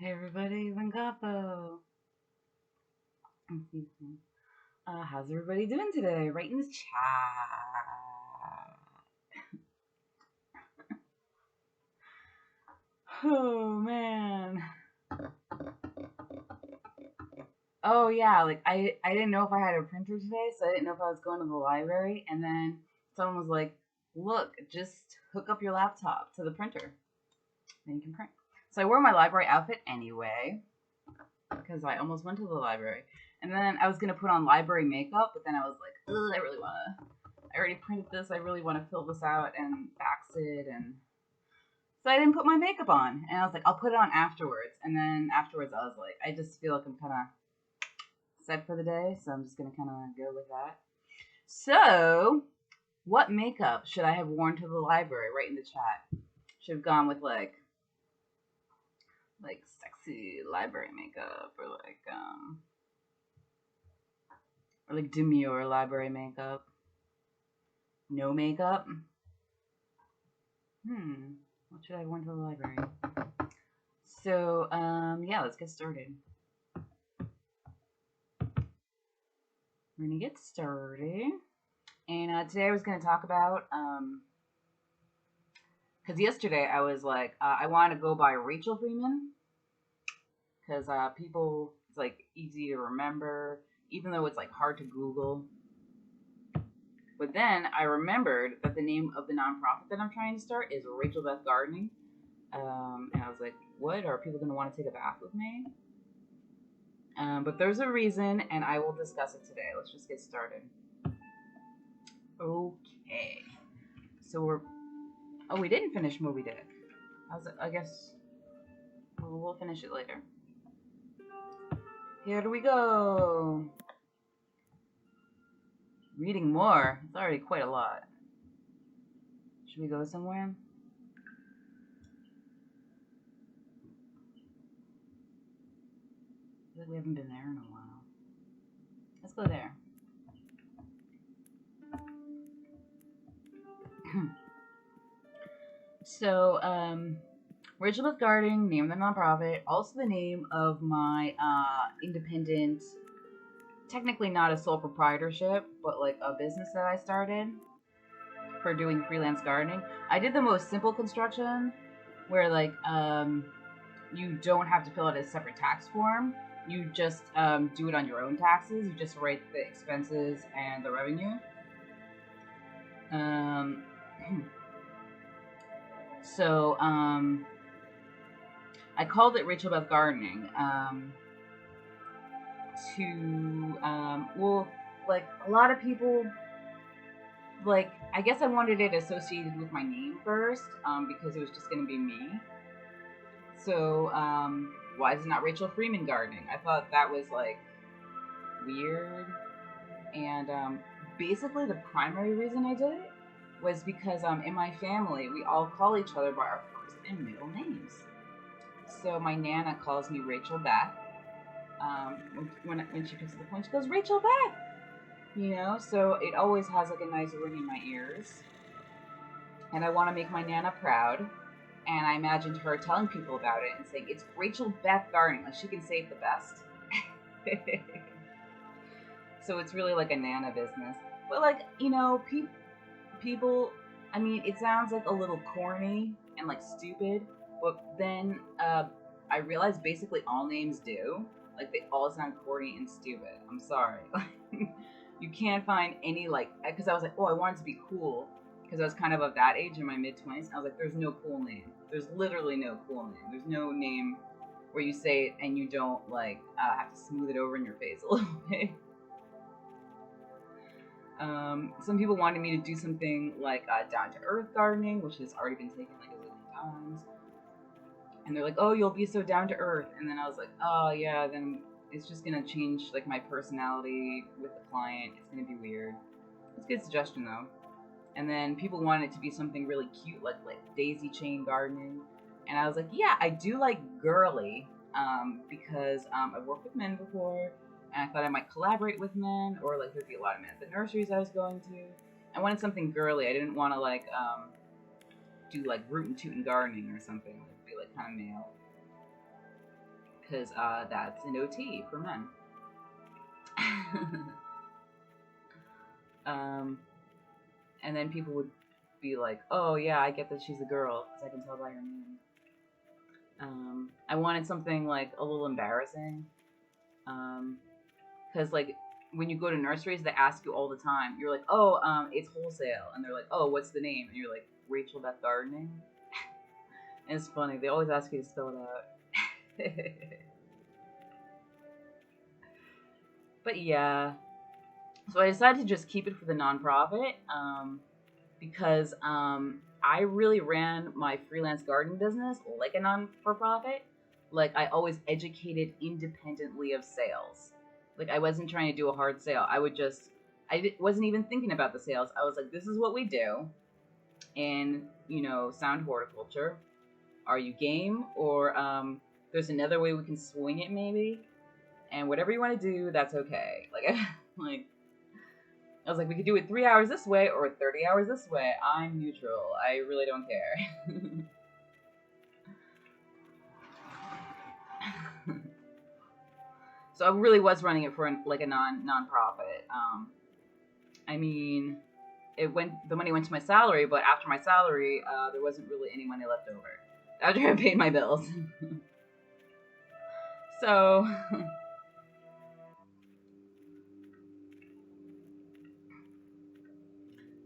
Hey everybody, Zangapo. How's everybody doing today? Right in the chat. Oh man. Oh yeah, like I didn't know if I had a printer today, so I didn't know if I was going to the library. And then someone was like, "Look, just hook up your laptop to the printer, and you can print." So I wore my library outfit anyway, because I almost went to the library. And then I was gonna put on library makeup, but then I was like, ugh, I already printed this, I really wanna fill this out and fax it, and so I didn't put my makeup on. And I was like, I'll put it on afterwards. And then afterwards I was like, I just feel like I'm kinda set for the day, so I'm just gonna kinda go with that. So, what makeup should I have worn to the library? Right in the chat. Should have gone with like sexy library makeup or like demure library makeup. No makeup. What should I have worn to the library? So, yeah, let's get started. We're gonna get started. And today I was gonna talk about, because yesterday I was like, I want to go by Rachel Freeman, because people, it's like easy to remember, even though it's like hard to Google. But then I remembered that the name of the nonprofit that I'm trying to start is Rachel Beth Gardening. And I was like, what? Are people going to want to take a bath with me? But there's a reason, and I will discuss it today. Let's just get started. Okay. So we didn't finish Moby Dick. I guess we'll finish it later. Here we go. Reading more. It's already quite a lot. Should we go somewhere? I feel like we haven't been there in a while. Let's go there. So, Rachel Beth Gardening, name of the nonprofit, also the name of my independent, technically not a sole proprietorship, but like a business that I started for doing freelance gardening. I did the most simple construction where like you don't have to fill out a separate tax form. You just do it on your own taxes. You just write the expenses and the revenue. So I called it Rachel Beth Gardening well, like a lot of people, like I guess I wanted it associated with my name first because it was just going to be me. So why is it not Rachel Freeman Gardening? I thought that was like weird. And basically the primary reason I did it was because in my family we all call each other by our first and middle names. So my Nana calls me Rachel Beth. When she picks up the phone, she goes, Rachel Beth! You know, so it always has like a nice ring in my ears. And I want to make my Nana proud. And I imagined her telling people about it and saying, it's Rachel Beth Gardening. Like, she can say it the best. So it's really like a Nana business. But like, you know, people, I mean, it sounds like a little corny and like stupid. But then I realized basically all names do. Like, they all sound corny and stupid. I'm sorry. You can't find any, like, because I was like, oh, I wanted to be cool. Because I was kind of that age in my mid-20s. I was like, there's no cool name. There's literally no cool name. There's no name where you say it and you don't, like, have to smooth it over in your face a little bit. Some people wanted me to do something like down-to-earth gardening, which has already been taken, like, a zillion times. And they're like, oh, you'll be so down to earth. And then I was like, oh, yeah, then it's just going to change, like, my personality with the client. It's going to be weird. It's a good suggestion, though. And then people wanted it to be something really cute, like daisy chain gardening. And I was like, yeah, I do like girly, because I've worked with men before. And I thought I might collaborate with men, or, like, there'd be a lot of men at the nurseries I was going to. I wanted something girly. I didn't want to, like, do, like, rootin' tootin' gardening or something. It'd be, like, kind of male. because that's an OT for men. And then people would be like, "Oh yeah, I get that she's a girl because I can tell by her name." I wanted something like a little embarrassing, because like when you go to nurseries, they ask you all the time. You're like, "Oh, it's wholesale," and they're like, "Oh, what's the name?" And you're like, "Rachel Beth Gardening." And it's funny. They always ask you to spell it out. But yeah, so I decided to just keep it for the nonprofit, because I really ran my freelance garden business like a non-for-profit. Like I always educated independently of sales. Like I wasn't trying to do a hard sale. Wasn't even thinking about the sales. I was like, this is what we do in, sound horticulture. Are you game? Or there's another way we can swing it maybe. And whatever you want to do, that's okay. Like I was like, we could do it 3 hours this way or 30 hours this way. I'm neutral. I really don't care. So I really was running it for like a nonprofit. I mean, the money went to my salary, but after my salary, there wasn't really any money left over after I paid my bills. So,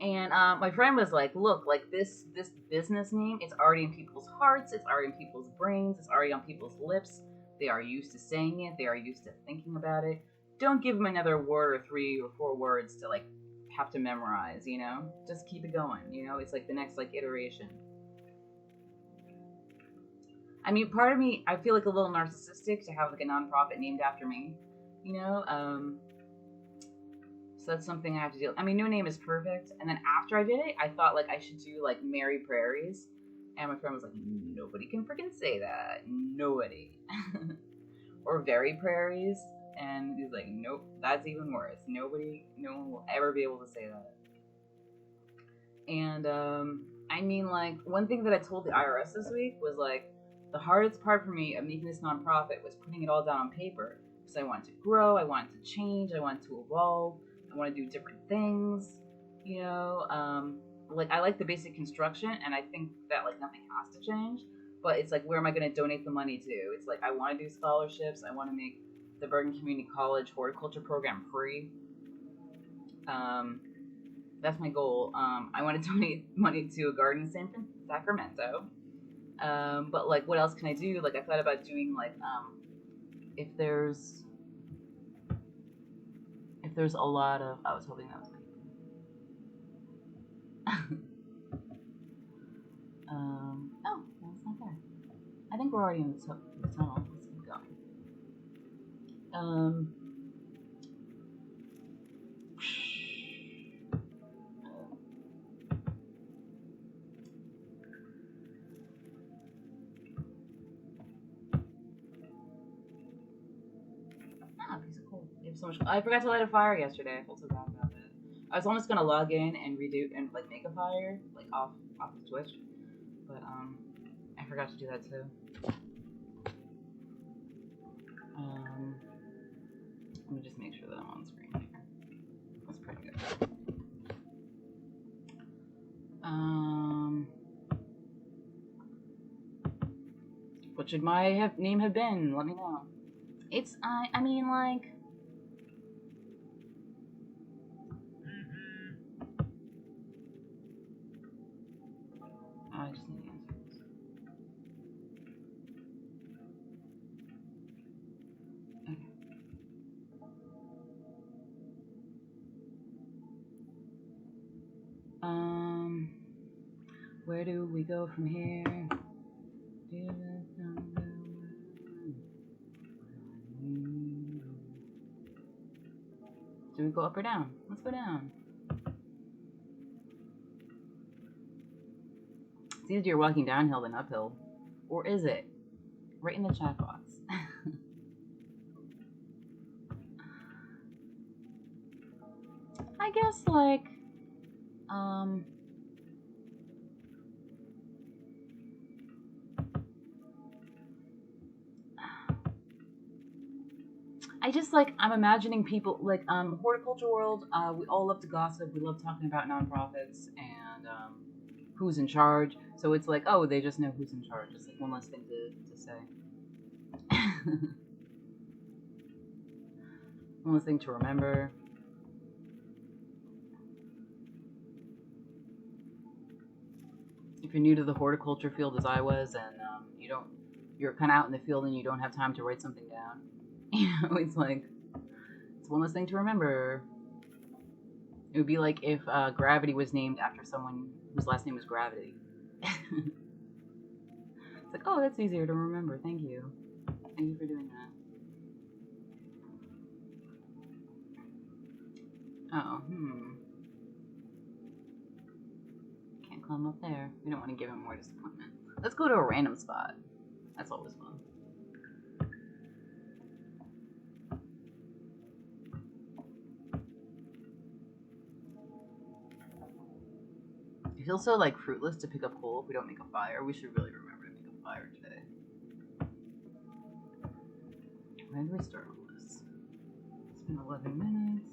and my friend was like, "Look, like this business name, it's already in people's hearts, it's already in people's brains, it's already on people's lips. They are used to saying it, they are used to thinking about it. Don't give them another word or 3 or 4 words to like have to memorize, Just keep it going, It's like the next like iteration." I mean, part of me, I feel like a little narcissistic to have like a nonprofit named after me, So that's something I have to deal with. I mean, no name is perfect. And then after I did it, I thought like I should do like Mary Prairies. And my friend was like, nobody can freaking say that. Nobody. Or Very Prairies. And he's like, nope, that's even worse. No one will ever be able to say that. And I mean, like, one thing that I told the IRS this week was like, the hardest part for me of making this nonprofit was putting it all down on paper. Because I wanted to grow, I wanted to change, I wanted to evolve, I want to do different things, like I like the basic construction, and I think that like nothing has to change. But it's like, where am I going to donate the money to? It's like I want to do scholarships. I want to make the Bergen Community College horticulture program free. That's my goal. I want to donate money to a garden in Sacramento. But like, what else can I do? Like, I thought about doing like, if there's a lot of, I was hoping that was oh, that's not there. I think we're already in the tunnel. Let's keep going. Piece of coal. You have so much. I forgot to light a fire yesterday. I felt so bad about it. I was almost gonna log in and redo and like make a fire like off of Twitch, but I forgot to do that too. Let me just make sure that I'm on screen here. That's pretty good. What should my name have been? Let me know. It's I mean like. I just need answers. Okay. Where do we go from here? Do we go up or down? Let's go down. It's easier walking downhill than uphill. Or is it? Right in the chat box. I guess like just like, I'm imagining people like horticulture world. We all love to gossip. We love talking about nonprofits and who's in charge. So it's like, oh, they just know who's in charge. It's like one less thing to say. One less thing to remember. If you're new to the horticulture field as I was, and you're kind of out in the field and you don't have time to write something down, it's like, it's one less thing to remember. It would be like if Gravity was named after someone whose last name was Gravity. It's like, oh, that's easier to remember. Thank you. Thank you for doing that. Oh, Can't climb up there. We don't want to give him more disappointment. Let's go to a random spot. That's always fun. It feels so like fruitless to pick up coal if we don't make a fire. We should really remember to make a fire today. When do we start all this? It's been 11 minutes.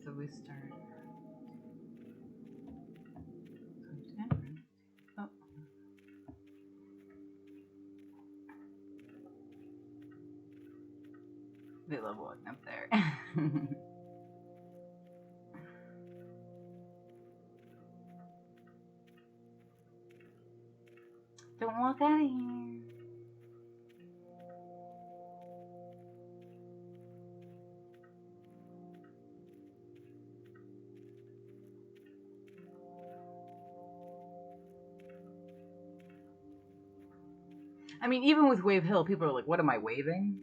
So we start. Oh. They love walking up there. Don't walk out of here. I mean, even with Wave Hill, people are like, what am I waving?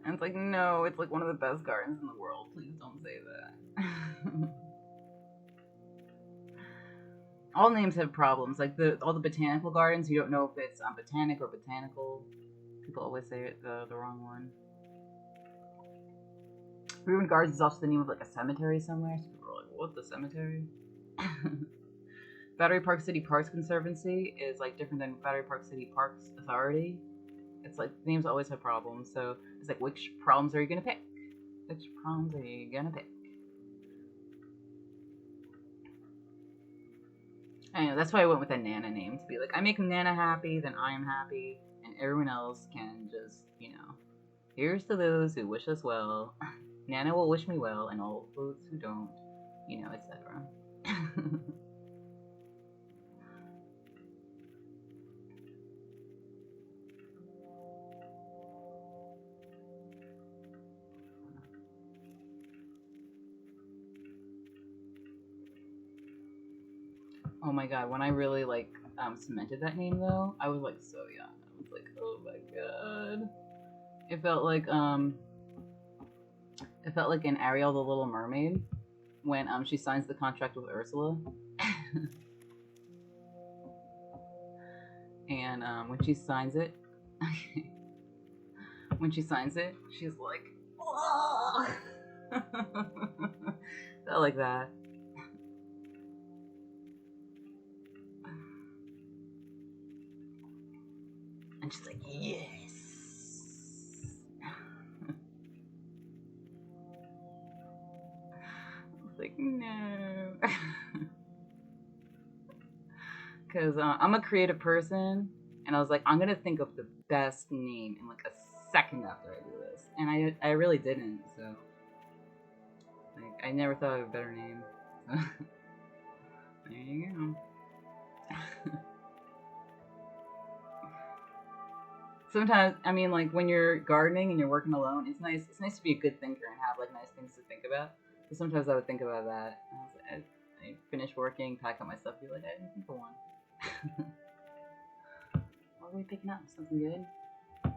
And it's like, no, it's like one of the best gardens in the world. Please don't say that. All names have problems. Like all the botanical gardens, you don't know if it's botanic or botanical. People always say it the wrong one. Ruined Gardens is also the name of like a cemetery somewhere. So people are like, what, the cemetery? Battery Park City Parks Conservancy is like different than Battery Park City Parks Authority. It's like names always have problems. So it's like, which problems are you gonna pick? Which problems are you gonna pick? I know, that's why I went with a Nana name, to be like, I make Nana happy, then I am happy, and everyone else can just, you know, here's to those who wish us well. Nana will wish me well, and all those who don't, you know, etc. Oh my god, when I really like cemented that name though, I was like so young. I was like, oh my god. It felt like in Ariel the Little Mermaid when she signs the contract with Ursula. And when she signs it, she's like, oh! Felt like that. And she's like, yes. I was like, no. Because I'm a creative person, and I was like, I'm gonna think of the best name in like a second after I do this, and I really didn't. So like, I never thought of a better name. So there you go. Sometimes, I mean, like when you're gardening and you're working alone, it's nice. It's nice to be a good thinker and have like nice things to think about. So sometimes I would think about that. I finish working, pack up my stuff, be like, I didn't think of one. What are we picking up? Something good? I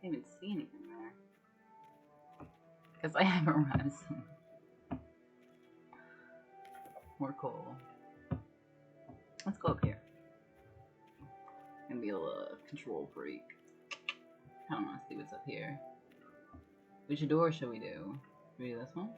can't even see anything there. Because I haven't run some more coal. Let's go up here. Gonna be a little control freak. I don't want to see what's up here. Which door should we do? Should we do this one?